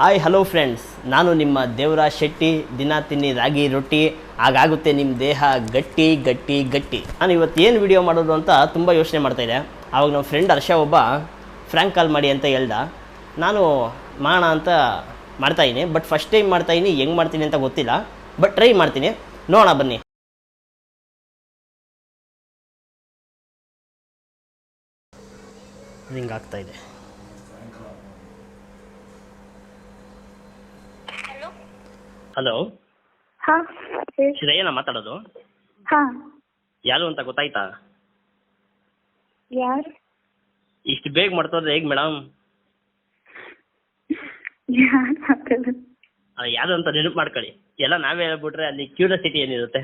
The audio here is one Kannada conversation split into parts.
ಹಾಯ್ ಹಲೋ ಫ್ರೆಂಡ್ಸ್, ನಾನು ನಿಮ್ಮ ದೇವರಾಜ್ ಶೆಟ್ಟಿ. ದಿನ ತಿನ್ನಿ ರಾಗಿ ರೊಟ್ಟಿ, ಹಾಗಾಗುತ್ತೆ ನಿಮ್ಮ ದೇಹ ಗಟ್ಟಿ ಗಟ್ಟಿ ಗಟ್ಟಿ. ನಾನು ಇವತ್ತು ಏನು ವಿಡಿಯೋ ಮಾಡೋದು ಅಂತ ತುಂಬ ಯೋಚನೆ ಮಾಡ್ತಾಯಿದ್ದೆ. ಆವಾಗ ನಮ್ಮ ಫ್ರೆಂಡ್ ಹರ್ಷ ಒಬ್ಬ ಫ್ರ್ಯಾಂಕ್ ಕಾಲ್ ಮಾಡಿ ಅಂತ ಹೇಳ್ದ. ನಾನು ಮಾಡೋಣ ಅಂತ ಮಾಡ್ತಾಯಿದ್ದೀನಿ, ಬಟ್ ಫಸ್ಟ್ ಟೈಮ್ ಮಾಡ್ತಾಯಿದ್ದೀನಿ. ಹೆಂಗೆ ಮಾಡ್ತೀನಿ ಅಂತ ಗೊತ್ತಿಲ್ಲ, ಬಟ್ ಟ್ರೈ ಮಾಡ್ತೀನಿ, ನೋಡೋಣ ಬನ್ನಿ. ರಿಂಗ್ ಆಗ್ತಾಯಿದೆ. ಹಲೋ, ಹಾಂ ಶ್ರೇಯನ ಮಾತಾಡೋದು? ಹಾಂ ಯಾರು ಅಂತ ಗೊತ್ತಾಯ್ತಾ? ಯಾರು ಇಷ್ಟು ಬೇಗ ಮಾಡ್ತೋದ್ರೆ ಹೇಗೆ ಮೇಡಮ್? ಯಾರು ಮಾತಾಡೋದು? ಯಾರು ಅಂತ ನೆನಪು ಮಾಡ್ಕೊಳ್ಳಿ. ಎಲ್ಲ ನಾವೇ ಹೇಳ್ಬಿಟ್ರೆ ಅಲ್ಲಿ ಕ್ಯೂರಿಯಾಸಿಟಿ ಏನಿರುತ್ತೆ?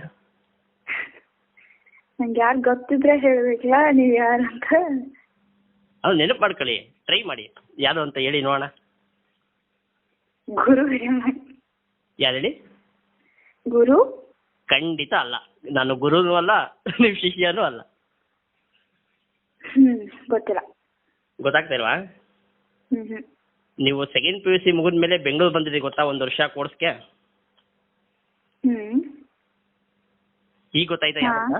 ನಂಗೆ ಯಾರು ಗೊತ್ತಿದ್ರೆ ಹೇಳ್ಬೇಕಲ್ಲ, ನೀವು ಯಾರು ಅಂತ. ಅದು ನೆನಪು ಮಾಡ್ಕೊಳ್ಳಿ, ಟ್ರೈ ಮಾಡಿ. ಯಾರು ಅಂತ ಹೇಳಿ ನೋಡೋಣ. ಗುರು ಯಾರು ಹೇಳಿ? ಗುರು? ಖಂಡಿತ ಅಲ್ಲ, ನಾನು ಗುರುನೂ ಅಲ್ಲ, ನಿಮ್ಮ ಶಿಷ್ಯನೂ ಅಲ್ಲ. ಗೊತ್ತಿಲ್ಲ. ಗೊತ್ತಾಗ್ತಾ ಇಲ್ವಾ? ಹ್ಞೂ ನೀವು ಸೆಕೆಂಡ್ PUC ಮುಗಿದ ಮೇಲೆ ಬೆಂಗಳೂರು ಬಂದಿದ್ದೀರಿ ಗೊತ್ತಾ, 1 ವರ್ಷ ಕೋರ್ಸ್ಗೆ. ಈಗ ಗೊತ್ತಾಯ್ತಾ ಯಾರು ಅಂತ?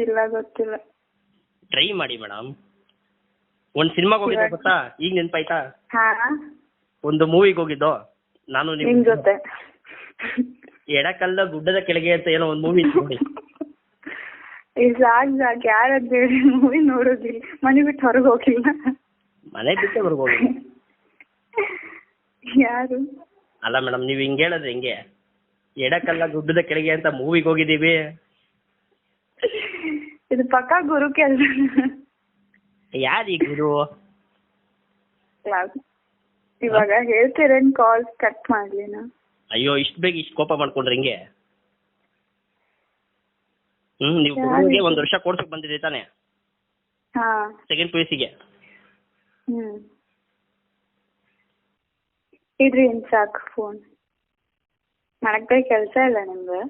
ಇಲ್ಲ, ಗೊತ್ತಿಲ್ಲ. ಟ್ರೈ ಮಾಡಿ ಮೇಡಮ್. ಒಂದು ಸಿನಿಮಾಗೆ ಹೋಗಿದ್ದೆ ಗೊತ್ತಾ, ಈಗ ನೆನಪಾಯ್ತಾ? ಹಾಂ, ಒಂದು ಮೂವಿಗೆ ಹೋಗಿದ್ದು ನಾನು ನಿಮ್ಮ ನೀವು. ಜೊತೆ. ಎಡಕಲ್ಲ ಗುಡ್ಡದ ಕೆಳಗೆ ಅಂತ ಏನೋ ಒಂದು ಮೂವಿ ನೋಡಿ. ಸಾಕು ಯಾರಂತ ಹೇಳಿ ಮೂವಿ ನೋಡೋದಿಲ್ಲ, ಮನೆ ಬಿಟ್ಟು ಹೊರಗೆ ಹೋಗಿಲ್ಲ. ಮನೆ ಬಿಟ್ಟೆ ಹೊರಗೆ ಹೋಗಿ. ಯಾರು? ಅಲ್ಲ ಮೇಡಮ್, ನೀವು ಹಿಂಗೆ ಹೇಳಿದ್ರೆ ಹಿಂಗೆ. ಎಡಕಲ್ಲ ಗುಡ್ಡದ ಕೆಳಗೆ ಅಂತ ಮೂವಿಗೆ ಹೋಗಿದ್ದೀವಿ. ಇದು ಪಕ್ಕ ಗುರು ಕೆಲಸ. ಯಾರು ಈ ಗುರು? ಇವಾಗ ಹೇಳ್ತೀರೇನು? Call cut ಮಾಡ್ಲಿನಾ? ಅಯ್ಯೋ, ಇಷ್ಟು ಬೇಗ ಇಷ್ಟು ಕೋಪ ಮಾಡ್ಕೊಂಡ್ರೆ ಹಿಂಗೆ? ನೀವು ಯಾರು? ಗುರುವಿಗೆ 1 ವರ್ಷ ಕೋರ್ಸಿಗೆ ಬಂದಿದ್ದೀರಿ ತಾನೆ, ಹಾ, ಸೆಕೆಂಡ್ PUCಗೆ. ಇದ್ರಿ ಇನ್ ಸಾಕು ಫೋನ್ ಮಾಡಕ್ಕೆ ಕೆಲಸ ಇಲ್ಲ ನಿಮ್ಗೆ?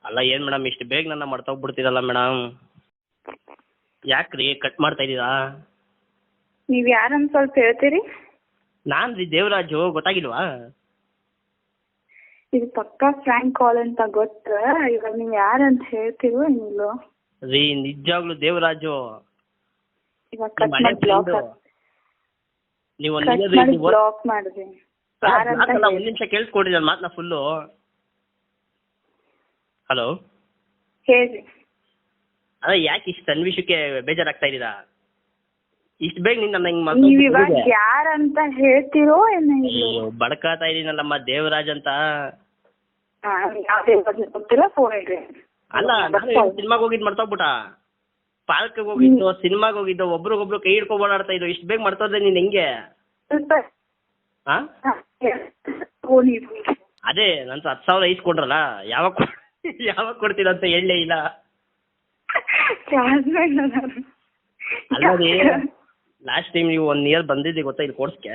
ಅಲ್ಲ ಏನ್ ಮೇಡಮ್, ಇಷ್ಟು ಬೇಗ ನನ್ನ ಮಾಡ್ತಾ ಹೋಗ್ಬಿಡ್ತೀರಲ್ಲ ಮೇಡಮ್. ಯಾಕ್ರಿ ಕಟ್ ಮಾಡ್ತಾ ಇದ್ದೀರಾ? ನೀವ್ ಯಾರಂತ ಸ್ವಲ್ಪ ಹೇಳ್ತೀರಿ? ನಾನ್ ರೀ ದೇವರಾಜು, ಗೊತ್ತಾಗಿಲ್ವಾ? ಇದು ಪಕ್ಕಾ ಫ್ರ್ಯಾಂಕ್ ಕಾಲ್ ಅಂತ ಗೊತ್ತ. ಇವಾಗ ನೀವ್ ಯಾರಂತ ಹೇಳ್ತೀರೋ ಏನಿಲ್ಲೋ? ರೀ ನಿಜವಾಗ್ಲೂ ದೇವರಾಜು. ಇವಾಗ ಕಟ್ ಮಾಡಿ ಬ್ಲಾಕ್ ನೀವು ಬ್ಲಾಕ್ ಮಾಡಿದ್ರಿ. ಯಾರಂತ 1 ನಿಮಿಷ ಕೇಳಿಸ್ಕೊಡ್ರಿ ನನ್ನ ಮಾತನ್ನ ಫುಲ್ಲು. ಹಲೋ, ಹೇಳ್ರಿ. ಅದ ಯಾಕೆ ಇಷ್ಟು ಅನ್ವಿಷಕ್ಕೆ ಬೇಜಾರಾಗ್ತಾ ಇದ್ದೀರಾ? ಇಷ್ಟು ಬೇಗ ನಿನ್ನ ನೀವ್ ಇವಾಗ ಯಾರಂತ ಹೇಳ್ತೀರೋ ಏನಿಲ್ಲ? ಬಡ್ಕಾತಾ ಇದೀನಲ್ಲಮ್ಮ ದೇವರಾಜ್ ಅಂತ. ಗೊತ್ತಿಲ್ಲ, ಫೋನ್ ಇಡ್ರಿ. ಅಲ್ಲ, ನಾನು ಸಿನಿಮಾಗೆ ಹೋಗಿದ್ ಮರ್ತೋಗ್ಬಿಟ್ಟ. ಪಾರ್ಕ್ ಹೋಗಿದ್ದು, ಸಿನಿಮಾಗೆ ಹೋಗಿದ್ದು, ಒಬ್ರಿಗೊಬ್ರು ಕೈ ಹಿಡ್ಕೊ ಓಡಾಡ್ತಾ ಇದ್ದು. ಇಷ್ಟು ಬೇಗ ಮರ್ತೋದ್ರೆ ನೀನ್ ಹೆಂಗೆ? ಹಾ, ಅದೇ ನನ್ನ 10,000 ಇಸ್ಕೊಂಡ್ರಲ್ಲ, ಯಾವಾಗ ಕೊಡ್ತೀರ ಅಂತ ಹೇಳಲೇ ಇಲ್ಲ. ಅಲ್ಲ ರೀ, ಲಾಸ್ಟ್ ಟೈಮ್ ನೀವು 1 year ಬಂದಿದ್ದಿ ಗೊತ್ತಾ ಇಲ್ಲಿ ಕೋರ್ಸ್ಗೆ?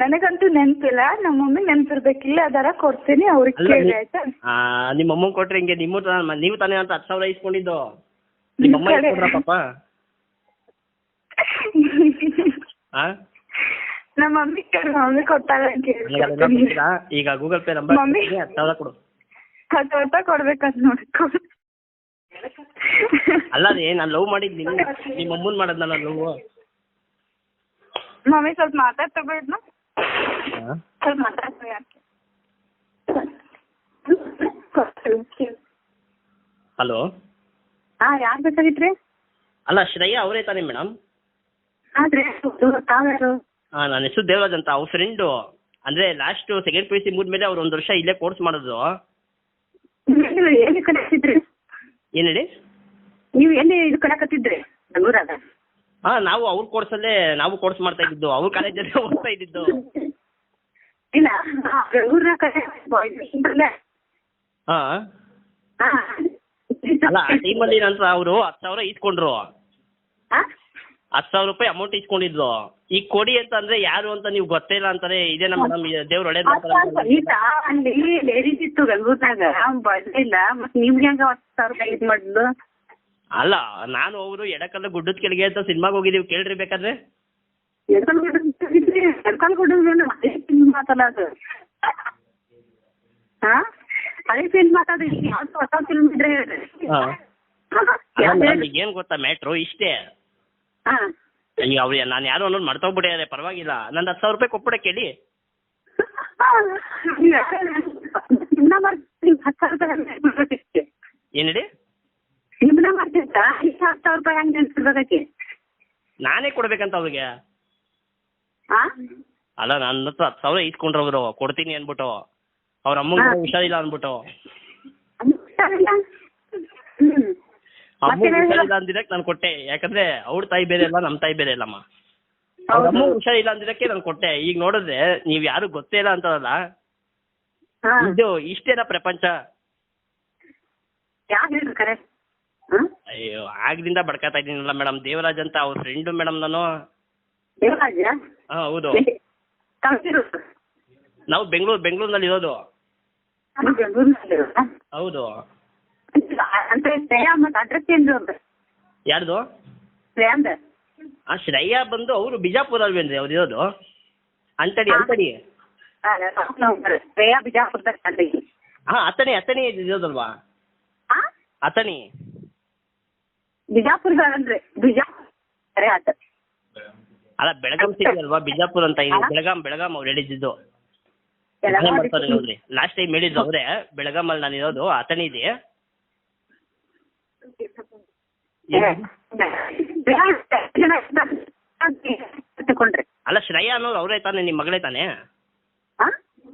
ನನಗಂತೂ ನೆನ್ಪಿಲ್ಲ, ನಮ್ಮ ಮಮ್ಮಿ ನೆನ್ಪಿರ್ಬೇಕಿಲ್ಲ. ಅದರ ಕೊಡ್ತೀನಿ, ಅವ್ರಿಗೆ ಕೇಳಿ ಆಯ್ತಾ? ನಿಮ್ಮ ಅಮ್ಮಂಗೆ ಕೊಟ್ರೆ ಹಿಂಗೆ ನೀವು ತಾನೇ ಅಂತ 10,000 ಇಸ್ಕೊಂಡಿದ್ದು. ನಿಮ್ಮ ಅಮ್ಮ ಇಸ್ಕೊಂಡ್ರ ಪಾಪ? ನಮ್ಮ ಮಮ್ಮಿ ಕೊಟ್ಟಾಗ ಈಗ ಗೂಗಲ್ ಪೇ ನಂಬರ್ 10,000 ಕೊಡು. 10,000 ಕೊಡ್ಬೇಕಂತ ನೋಡ್ಕೊ. ಅಲ್ಲ ರೀ, ನಾನು ಲವ್ ಮಾಡಿದ್ ನಿಮ್ಮ ಅಮ್ಮನ್ ಮಾಡೋದ್ ನಾನು ಲವ್. ಮಮ್ಮಿ ಸ್ವಲ್ಪ ಮಾತಾಡ್ತಬೇಡ್ನ, ಸ್ವಲ್ಪ ಮಾತಾಡ್ತೇವೆ. ಯಾಕೆ? ಹಲೋ, ಯಾರು ಬೇಕಾಗಿತ್ರಿ? ಅಲ್ಲ ಶ್ರೇಯಾ ಅವರೇ ತಾನೇ ಮೇಡಮ್? ಆದ್ರೆ ತಾವ್ಯಾರು? ನನ್ನ ಹೆಸರು ದೇವರಾಜ್ ಅಂತ. ಅವ್ರ ಫ್ರೆಂಡು. ಅಂದ್ರೆ ಲಾಸ್ಟ್ ಸೆಕೆಂಡ್ PUC ಮುಗಿದ್ಮೇಲೆ ಅವ್ರು 1 ವರ್ಷ ಇಲ್ಲೇ ಕೋರ್ಸ್ ಮಾಡೋದು. ಎಲ್ಲಿ ಕಲಿತಿದ್ರಿ? ಏನ್ ಹೇಳಿ? ನೀವು ಎಲ್ಲಿ ಇದು ಕಲಿಯಕತ್ತಿದ್ರಿ ಬೆಂಗಳೂರಾಗ? ನಾವು ಅವ್ರ ಕೋರ್ಸಲ್ಲೇ ನಾವು ಕೋರ್ಸ್ ಮಾಡ್ತಾ ಇದ್ದಿದ್ದು, ಅವ್ರ ಕಾಲೇಜಲ್ಲೇ ಓದ್ತಾ ಇದ್ದಿದ್ದು. ಇಲ್ಲ, ಬೆಂಗಳೂರಾಗ. ಅಲ್ಲ, ಆ ಟೈಮಲ್ಲಿ ನಂತರ ಅವರು 10,000 ಇಸ್ಕೊಂಡ್ರು. 10,000 ರೂಪಾಯಿ ಅಮೌಂಟ್ ಇಸ್ಕೊಂಡಿದ್ರು. ಈಗ ಕೊಡಿ ಅಂತ ಅಂದ್ರೆ ಯಾರು ಅಂತ ನೀವು ಗೊತ್ತೇ ಇಲ್ಲ ಅಂತಾರೆ. ಇದೇನಾ ಮೇಡಮ್ ದೇವ್ರ ಒಳ್ಳೇದು? ಅಲ್ಲಿ ಲೇಡೀಸ್ ಇತ್ತು ಬೆಂಗಳೂರಿನಾಗ, ಬರ್ಲಿಲ್ಲ. ಮತ್ತೆ ನಿಮ್ಗೆ ಹೆಂಗ 10,000 ರೂಪಾಯಿ ಇದು ಮಾಡಿದ್ದು? ಅಲ್ಲ ನಾನು ಅವರು ಎಡಕಲ್ಲ ಗುಡ್ಡದ ಕೆಳಗೆ ಅಂತ ಸಿನಿಮಾಗೆ ಹೋಗಿದ್ದೀವಿ ಕೇಳ್ರಿ ಬೇಕಾದ್ರೆ. ಎಡ್ಕಲ್ಗುಡ್ಡ ಮಾತಲ್ಲ ಅದು. ಹಾ ಅದೇ ಫಿಲ್ಮ್ ಮಾತಾಡಿ ಯಾವ್ದು ಹೊಸ ಫಿಲ್ಮ್ ಇದ್ರೆ ಏನು ಗೊತ್ತಾ ಮ್ಯಾಟ್ರು ಇಷ್ಟೇ. ಹಾ ಈಗ ಅವ್ರು ನಾನು ಯಾರೋ ಅನ್ನೋದು ಮರ್ತೋಗ್ಬಿಟ್ಟಿದ್ದಾರೆ, ಪರವಾಗಿಲ್ಲ. ನಂದು 10,000 ರೂಪಾಯಿ ಕೊಟ್ಬಿಡೆ ಕೇಳಿ. ಏನು ಹೇಳಿ? ನಿಮ್ನ ಮಾಡ್ತಿರ್ತಾ 10,000 ರೂಪಾಯಿ ಹಂಗೆ ನೆನ್ಸಿರ್ಬೇಕಿ. ನಾನೇ ಕೊಡ್ಬೇಕಂತ ಅವ್ರಿಗೆ? ಹಾ ಅಲ್ಲ ನನ್ನ ಹತ್ರ 10,000 ಇಸ್ಕೊಂಡ್ರು ಅವರು, ಕೊಡ್ತೀನಿ ಅಂದ್ಬಿಟ್ಟು. ಅವ್ರ ಅಮ್ಮಂಗೆ ಹುಷಾರಿಲ್ಲ ಅಂದ್ಬಿಟ್ಟು. ಅಮ್ಮ ಹುಷಾರಿಲ್ಲ ಅಂದಿದ್ದಕ್ಕೆ ನಾನು ಕೊಟ್ಟೆ. ಯಾಕಂದ್ರೆ ಅವ್ರ ತಾಯಿ ಬೇರೆ ಇಲ್ಲ, ನಮ್ಮ ತಾಯಿ ಬೇರೆ ಇಲ್ಲಮ್ಮ. ಅವ್ರ ಅಮ್ಮ ಹುಷಾರಿಲ್ಲ ಅಂದಿದ್ದಕ್ಕೆ ನಾನು ಕೊಟ್ಟೆ. ಈಗ ನೋಡಿದ್ರೆ ನೀವ್ ಯಾರು ಗೊತ್ತೇ ಇಲ್ಲ ಅಂತಾರಲ್ಲ, ಇದು ಇಷ್ಟೇನಾ ಪ್ರಪಂಚ? ಅಯ್ಯೋ ಆಗ್ಲಿಂದ ಬಡ್ಕಾತಾ ಇದ್ದೀನಲ್ಲ ಮೇಡಮ್. ದೇವರಾಜ್ ಅಂತ ಅವ್ರ ಫ್ರೆಂಡು ಮೇಡಮ್ ನಾನು. ಹಾ ಹೌದು, ನಾವು ಬೆಂಗಳೂರಿನಲ್ಲಿ ಇರೋದು. ಹೌದು. ಯಾರ್ದು? ಆ ಶ್ರೇಯಾ ಬಂದು ಅವರು ಬಿಜಾಪುರ ಅಲ್ವೇನ್ರಿ ಅವ್ರು ಇರೋದು? ಅಂತಡಿ ಹಾ ಅತಣಿ ಇರೋದಲ್ವಾ? ಅತಣಿ ಬಿಜಾಪುರ ಅಲ್ಲ ಬೆಳಗಾಂ ಸಿಟಿ ಅಲ್ವಾ ಬಿಜಾಪುರ ಅಂತ ಇದೆ. ಬೆಳಗಾಂ ಅವ್ರು ಹೇಳಿದ್ದು. ನೋಡ್ರಿ ಲಾಸ್ಟ್ ಟೈಮ್ ಹೇಳಿದ್ರು ಅವ್ರೆ, ಬೆಳಗಾಮಲ್ಲಿ ನಾನು ಇರೋದು. ಅತಣಿ ಇದೆ. ಅಲ್ಲ ಶ್ರೇಯಾ ಅನ್ನೋದು ಅವರೇ ತಾನೆ, ನಿಮ್ಮ ಮಗಳೇ ತಾನೆ?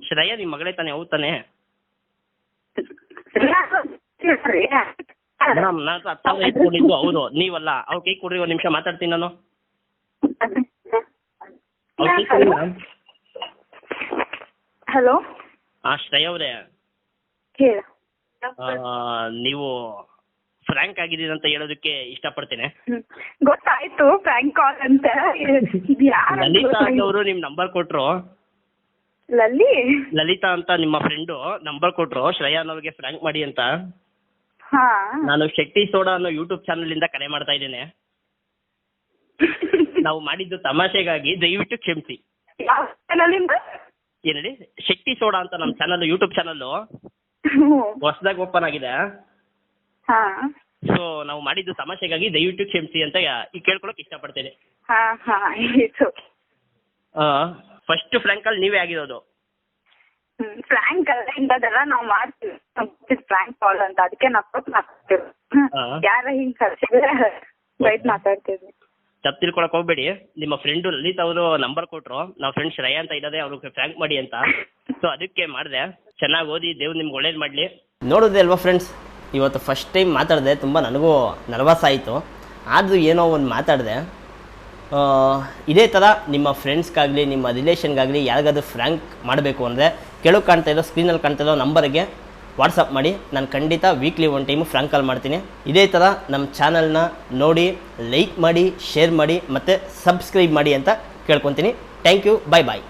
ಶ್ರೇಯಾ ನಿಮ್ಮ ಮಗಳೇ ತಾನೆ? ಹೌದು ತಾನೆ ಮೇಡಮ್? ನಾನು 10,000 ಇಟ್ಕೊಂಡಿದ್ದು. ಹೌದು, ನೀವಲ್ಲ. ಅವ್ರ ಕೈ ಕೊಡ್ರಿ, ಒಂದು ನಿಮಿಷ ಮಾತಾಡ್ತೀನಿ ನಾನು. ಅವ್ರ ಕೈ ಕೊಡಿ ಮೇಡಮ್. ಹಲೋ. ಶ್ರೇಯಾ ಅವರೇ, ನೀವು ಫ್ರ್ಯಾಂಕ್ ಆಗಿದ್ದೀರಿ ಅಂತ ಹೇಳೋದಕ್ಕೆ ಇಷ್ಟಪಡ್ತೇನೆ. ಗೊತ್ತಾಯ್ತು ಫ್ರ್ಯಾಂಕ್ ಕಾಲ್ ಅಂತ. ಲಲಿತಾ ಅವರು ನಿಮ್ ನಂಬರ್ ಕೊಟ್ರು. ಲಲಿತಾ ಅಂತ ನಿಮ್ಮ ಫ್ರೆಂಡು ನಂಬರ್ ಕೊಟ್ರು, ಶ್ರೇಯಾ ಅವ್ರಿಗೆ ಫ್ರ್ಯಾಂಕ್ ಮಾಡಿ ಅಂತ. ನಾನು ಶೆಟ್ಟಿ ಸೋಡಾ ಅನ್ನೋ ಯೂಟ್ಯೂಬ್ ಚಾನಲ್ ಇಂದ ಕರೆ ಮಾಡ್ತಾ ಇದ್ದೇನೆ. ನಾವು ಮಾಡಿದ್ದು ತಮಾಷೆಗಾಗಿ, ದಯವಿಟ್ಟು ಕ್ಷಮಿಸಿ. ಏನೇಳಿ? ಶೆಟ್ಟಿ ಸೋಡಾ ಅಂತ ನಮ್ಮ ಚಾನಲ್, ಯೂಟ್ಯೂಬ್ ಚಾನಲ್ ಹೊಸದಾಗಿ ಓಪನ್ ಆಗಿದೆ. ಸೊ ನಾವು ಮಾಡಿದ್ದು ತಮಾಷೆಗಾಗಿ, ದಯವಿಟ್ಟು ಕ್ಷಮಿಸಿ ಅಂತ ಈಗ ಕೇಳ್ಕೊಳಕ್ ಇಷ್ಟಪಡ್ತೇನೆ. ಫಸ್ಟ್ ಫ್ರ್ಯಾಂಕ್ ಅಲ್ಲಿ ನೀವೇ ಆಗಿರೋದು. ಫ್ರ್ಯಾಂಕ್ ಅದೆಲ್ಲ ನಾವು ಮಾಡ್ತೀವಿ ಫ್ರ್ಯಾಂಕ್ ಕಾಲ್ ಅಂತ, ಅದಕ್ಕೆ ಯಾರ ಹಿಂಗ್ ಕಳ್ಸಿದ್ರೆ ಬೈದ್ ಮಾತಾಡ್ತೀವಿ. ತಪ್ಪು ತಿಳ್ಕೊಳಕ್ ಹೋಗ್ಬೇಡಿ. ನಿಮ್ಮ ಫ್ರೆಂಡು ಲಲಿತ್ ಅವರು ನಂಬರ್ ಕೊಟ್ರು, ನಾವು ಫ್ರೆಂಡ್ ಶ್ರೇಯಾ ಅಂತ ಇದ್ದಾರೆ, ಅವ್ರಿಗೆ ಫ್ರ್ಯಾಂಕ್ ಮಾಡಿ ಅಂತ. ಸೊ ಅದಕ್ಕೆ ಮಾಡಿದೆ. ಚೆನ್ನಾಗಿ ಓದಿ, ದೇವ್ರು ನಿಮ್ಗೆ ಒಳ್ಳೇದು ಮಾಡಲಿ. ನೋಡಿದೆ ಅಲ್ವಾ ಫ್ರೆಂಡ್ಸ್, ಇವತ್ತು ಫಸ್ಟ್ ಟೈಮ್ ಮಾತಾಡಿದೆ. ತುಂಬ ನನಗೂ ನರ್ವಸ್ ಆಯಿತು, ಆದರೂ ಏನೋ ಒಂದು ಮಾತಾಡಿದೆ. ಇದೇ ಥರ ನಿಮ್ಮ ಫ್ರೆಂಡ್ಸ್ಗಾಗಲಿ ನಿಮ್ಮ ರಿಲೇಷನ್ಗಾಗಲಿ ಯಾರಿಗಾದ್ರೂ ಫ್ರ್ಯಾಂಕ್ ಮಾಡಬೇಕು ಅಂದರೆ ಕೆಳಗೆ ಕಾಣ್ತಾ ಇರೋ, ಸ್ಕ್ರೀನಲ್ಲಿ ಕಾಣ್ತಾ ಇರೋ ನಂಬರ್ಗೆ ವಾಟ್ಸಪ್ ಮಾಡಿ. ನಾನು ಖಂಡಿತ ವೀಕ್ಲಿ 1 ಟೈಮು ಫ್ರ್ಯಾಂಕ್ ಕಾಲ್ ಮಾಡ್ತೀನಿ. ಇದೇ ಥರ ನಮ್ಮ ಚಾನಲ್ನ ನೋಡಿ, ಲೈಕ್ ಮಾಡಿ, ಶೇರ್ ಮಾಡಿ ಮತ್ತು ಸಬ್ಸ್ಕ್ರೈಬ್ ಮಾಡಿ ಅಂತ ಕೇಳ್ಕೊತೀನಿ. Thank you. ಬಾಯ್.